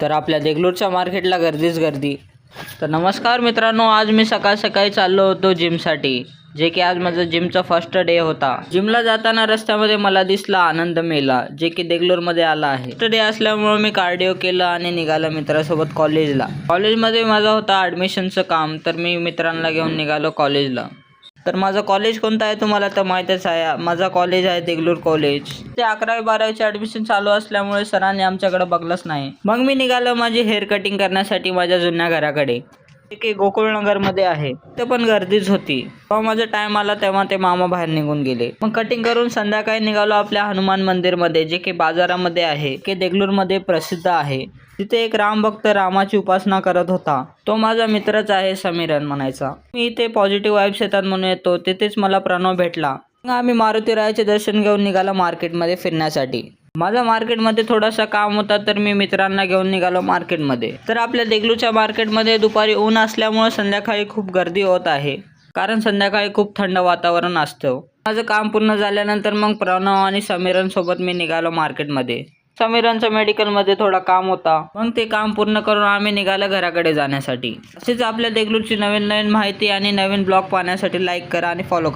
तर आपल्या देगलूरच्या मार्केटला गर्दीच गर्दी. तर नमस्कार मित्रांनो, आज मी सकाळी चाललो होतो जिमसाठी, जे की आज माझं जिमचा फर्स्ट डे होता. जिमला जाताना रस्त्यामध्ये मला दिसला आनंद मेला, जे की देगलूरमध्ये आला आहे. फर्स्ट डे असल्यामुळे मी कार्डिओ केलं आणि निघालो मित्रासोबत कॉलेजला. कॉलेजमध्ये माझं होता ॲडमिशनचं काम, तर मी मित्रांना घेऊन निघालो कॉलेजला. तर माझं कॉलेज कोणतं आहे तुम्हाला तर माहीतच आहे. माझा कॉलेज आहे देगलूर कॉलेज. ते 11वी-12वीचे ॲडमिशन चालू असल्यामुळे सरांनी आमच्याकडे बघलंच नाही. मग मी निघालो माझी हेअर कटिंग करण्यासाठी माझ्या जुन्या घराकडे, जे की गोकुळनगरमध्ये आहे. ते पण गर्दीच होती. जेव्हा माझा टाईम आला तेव्हा ते मामा बाहेर निघून गेले. मग कटिंग करून संध्याकाळी निघालो आपल्या हनुमान मंदिरमध्ये, जे की बाजारामध्ये आहे, की देगलूरमध्ये प्रसिद्ध आहे. तिथे एक रामभक्त रामाची उपासना करत होता. तो माझा मित्रच आहे, समीरन म्हणायचा. मी इथे पॉझिटिव्ह वाईब्स येतात म्हणून येतो. तिथेच मला प्रणव भेटला. मग आम्ही मारुतीरायाचे दर्शन घेऊन निघालो मार्केटमध्ये फिरण्यासाठी. माझा मार्केटमध्ये थोडासा काम होता, तर मी मित्रांना घेऊन निघालो मार्केटमध्ये. तर आपल्या देगलूरच्या मार्केटमध्ये दुपारी ऊन असल्यामुळे संध्याकाळी खूप गर्दी होत आहे, कारण संध्याकाळी खूप थंड वातावरण असतं. माझं काम पूर्ण झाल्यानंतर मग प्रणव आणि समीरनसोबत मी निघालो मार्केटमध्ये. समीरनचं मेडिकलमध्ये थोडा काम होता, मग ते काम पूर्ण करून आम्ही निघालो घराकडे जाण्यासाठी. असेच आपल्या देगलूरची नवीन माहिती आणि नवीन ब्लॉग पाहण्यासाठी लाईक करा आणि फॉलो करा.